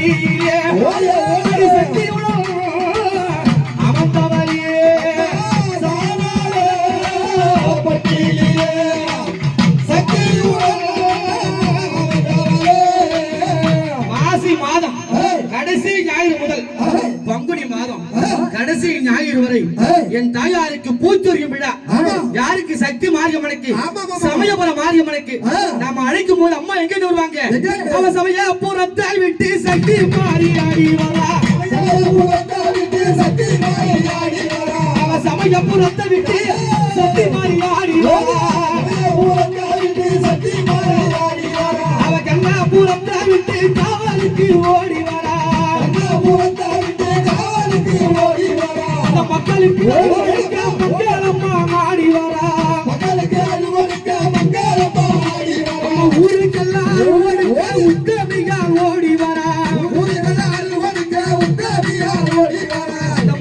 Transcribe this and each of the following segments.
பட்டியிலே சக்தியுடன் அமர்ந்தவரே பட்டியிலே சக்தியுடன் மாசி மாதம் கடைசி ஞாயிறு முதல் பங்குனி மாதம் கடைசி ஞாயிறு வரை என் தாயாருக்கு பூச்சொரியும் விழா. யாருக்கு? சக்தி மாரியம்மனுக்கு, சமயபுரம் மாரியம்மனுக்கு. நாம அழைக்கும் போது அம்மா எங்க வருவாங்க? அவ சமயபுரத்தை விட்டு சக்தி மாறி ஆடி வரா. அவ சமயபுரத்தை விட்டு சக்தி மாறி ஆடி வரா. அவ கண்ணாபுரத்தை விட்டு காவலுக்கு ஓடி வரா. மக்களுக்கு மங்களம்மா ஆடி வரா. ஊருக்கெல்லாம் உத்தமியா ஓடி வரா.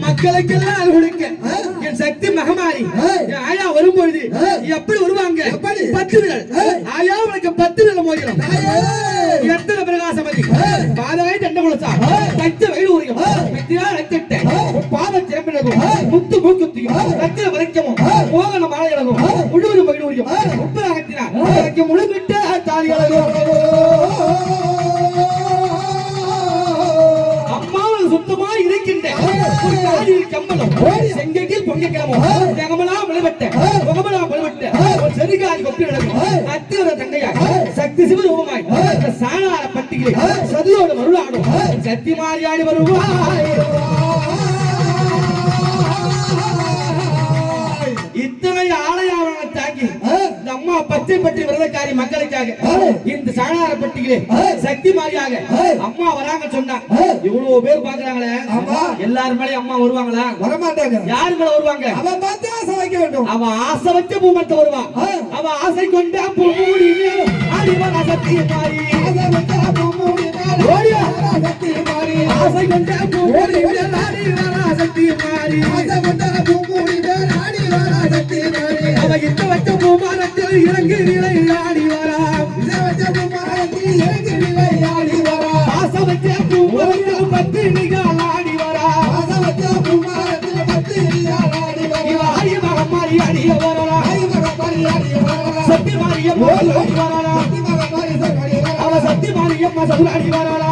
மக்களுக்கெல்லாம் கொடுக்க என் சக்தி மகமாரி ஆயா வரும்பொழுது எப்படி வருவாங்க? 10 விரல் ஆயா உனக்கு 10 விரல் மோதிரம் எத்தனை பிரகாசமதி பாதாய் தண்ட குலசா பச்சை வயிறு உரியும் வித்தியா ரத்திட்ட பாத திறப்பினகும் முத்து மூக்குத்தியும் ரத்தின வரைக்கமும் மோகன மாலையழகும் முழுவதும் வயிறு உரியும் உப்பராகத்தினார் முழுவிட்ட தாலியழகும் சுத்தமா இருக்கின்ற கம்பளம் செங்கையில் பொங்கிக்கிழமும் ஜகமலாம் விளைவட்ட முகமலாம் விளைவட்ட ஒரு செருகாதி கொப்பி நடக்கும் அத்தியோட தங்கையாய் சக்தி சிவரூபமாய் சாணார பட்டிகளை சதியோடு மருளாடும் சக்தி மாறியாடி வருவாய். இத்தனை ஆலயாவனை தாக்கி இந்த அம்மா பச்சை பற்றி விரதக்காரி மக்களுக்காக இந்த சாணார பட்டிகளே சக்தி மாறியாக அம்மா வராங்க சொன்னா இவ்வளவு பேர் பாக்குறாங்களே எல்லாரும் மேலே அம்மா வருவாங்களா? வரமாட்டாங்க. யாரு மேல வருவாங்க? அவ பார்த்து ஆசை வைக்க வேண்டும். அவ ஆசை வச்ச பூமத்தை வருவா. அவ ஆசை கொண்ட பூமூடி அடிவர சக்தி மாறி ஆசை கொண்ட பூமூடி அடிவர சக்தி மாறி அவ இத்த வச்ச பூமாரத்தில் இறங்கி நிலை ஆடி வரா. ஆசை வச்ச பூமாரத்தில் 10 நிகழ் ஆடி வரா. ஆடி மகமாரி அடிய வரா. சக்தி மாரியம்மா ஆடி வரா. அவ சக்தி மாரியம்மா சவுராடி வரா.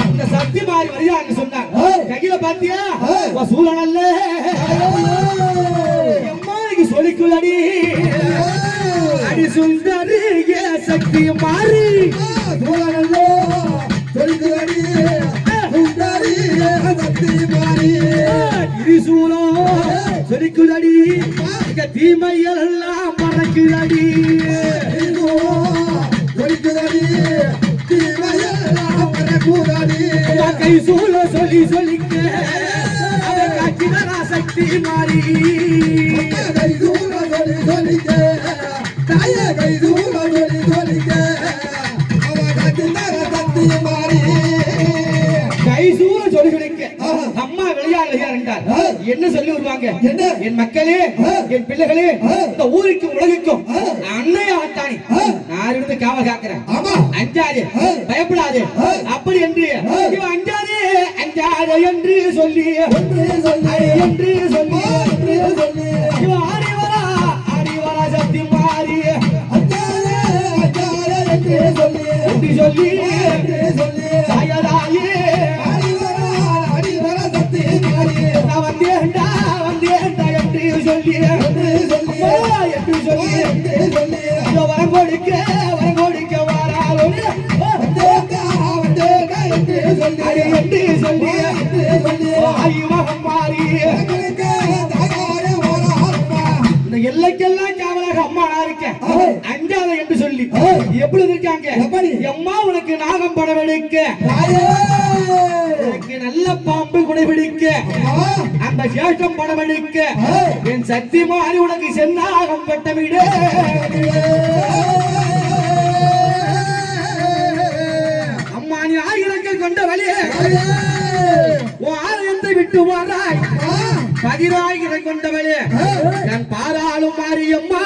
இந்த சக்தி மாறி வரியான்னு சொன்னாங்க. கையில பாத்தியா சூழனல்ல அம்மாக்கு சொல்லிக்குள்ளடி அடி சுந்தரிய சக்தி மாறி சூழனல்ல சொல்லிக்குள்ளடி சுந்தரிய சக்தி மாறி திரிசூலம் சொல்லிக்குள்ளடி தீமைகள் எல்லாம் மறக்குள்ளடி சொல்லிக்குள்ளடி தீமைகள் எல்லாம் மறக்குள்ளடி கை சூழ சொல்லி சொல்லிக்க சக்தி மாறி கை சூழ சொல்லி சொல்லிக்க தாய கை சூழ சொல்லி சொல்லிக்க சக்தி மாறி கை சூழ சொல்லி சொல்லிக்க அம்மா விளையாடுகிறார். என்ன சொல்லி வருவாங்க? என் மக்களே என் பிள்ளைகளே இந்த ஊருக்கும் உலகுக்கும் அன்னையாகத்தானே நான் இருந்து காவல் காக்கிறேன். அஞ்சாதே பயப்படாதே அப்படி என்று அஞ்சாதே அஞ்சாதே என்று சொல்லி என்று சொல்லி ஆடி வரா சக்தி மாறி சொல்லி சொல்லி தாயதாயே வந்தேண்டா வந்தேண்டா என்று சொல்லி என்று சொல்லி வரம் கொடுக்க வாராளோ என்று சொல்லி மகமாரி இந்த எல்லைக்கெல்லாம் காவலாக அம்மா நான் இருக்கேன் அஞ்சாத என்று சொல்லி எப்படி இருக்காங்க? அம்மா உனக்கு நாகம் படம் எடுக்க நல்ல பாம்பு குடைபிடிக்க அந்த சேஷம் படம் எடுக்க என் சக்தி மாறி உனக்கு சென்னாகம் பட்ட விடு. அம்மா நீ ஆயிரங்கள் கொண்ட வழியே ஆலயத்தை விட்டு வாராய் 10,000 கொண்டவளே நான் பாராளும் மாரியம்மா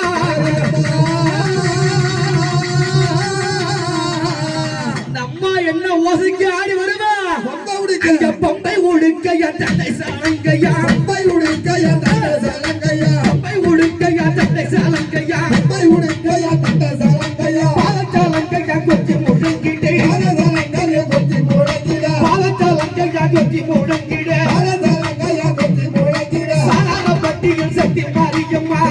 இந்த அம்மா என்ன ஓசைக்கு ஆடி வருவா பொம்பை உடுக்க பொம்பை உடுக்கையா தண்டை சாலங்கையா பொம்பை உடுக்கையா தண்டை சாலங்கையா பொம்பை உடுக்கையா தண்டை சாலங்கையா பொம்பை உடுக்கையா தண்டை சாலங்கையா பாலச்சாலங்கையா கொச்சி முழங்கிட்டே பாலசாலங்கையா கொத்தி முழங்கிட பாலச்சாலங்கையா கொச்சி முழங்கிட பாலசாலங்கையா கொத்தி முழங்கிட சாலாபட்டியில் சக்தி மாரியம்மா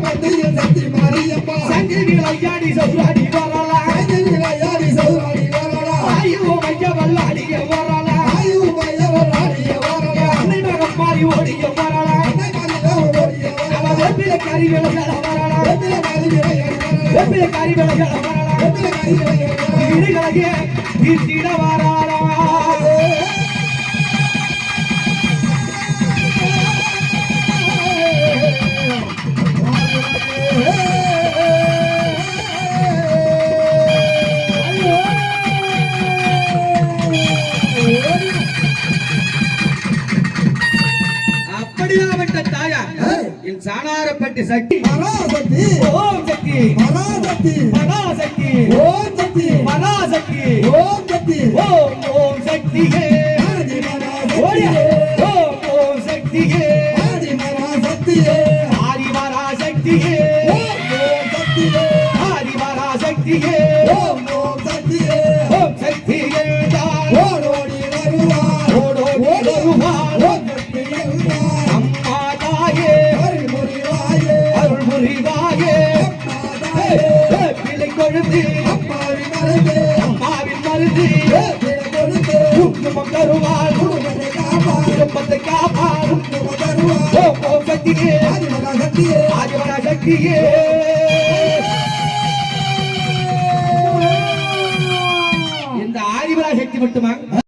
பட்டியில் சக்தி மாரியம்மா சங்கி விளையாடி சௌராடி வரலாம் விளையாடி சௌராடி வரலாம் ஆயு மைய வல்லாடிய வரலாம் ஆயு மையவராடிய வரலாம் அன்னை மகம் மாறி ஓடிய வரலாம் அன்னை மனிதன் ஓடிய வரலாம் அவ வெப்பில கறி விளையாட வரலாம் வெப்பில காரி விளையாடி வரலாம் வெப்பில கறி விளையாட வரலாம் வெப்பில காரி விளையாடி வரலாம் வீடுகளையே வீட்டிட வரலாம் அப்படியாப்பட்ட தாயா என் சாணாரப்பட்டி சக்தி பராசக்தி ஓம் சக்தி பராசக்தி பராசக்தி ஓம் சக்தி பராசக்தி ஓம் சக்தி ஓம் ஓம் சக்தியே ஆதி ஓடியா பராசக்தியே ஓம் ஓம் சக்தியே ஆதி பராசக்தியே ஆதி பராசக்தியே ஓம் ஓம் சக்தியே ஆதி பராசக்தியே ஓம் ஓம் சக்தியே ஓம் சக்தி எழுந்தாள் ஓடோடி வருவார் ஓடோடி வருவாள் ஓம் சக்தி எழுந்தார் அம்மா தாயே அருள் புரிவாயே அருள் புரிவாயே அம்மா தாயே பிள்ளை கொழுந்து அம்மாவி மறைந்தே அம்மாவின் மருது வேப்பிலை கொடுத்து குங்குமம் தருவாள் குடும்பத்தை காப்பார் குடும்பத்தை காப்பாள் குடும்பம் தருவார் ஓம் ஓம் சக்தியே ஆதி பராசக்தியே ஆதி பராசக்தியே இந்த ஆதிபராசக்தி மட்டுமா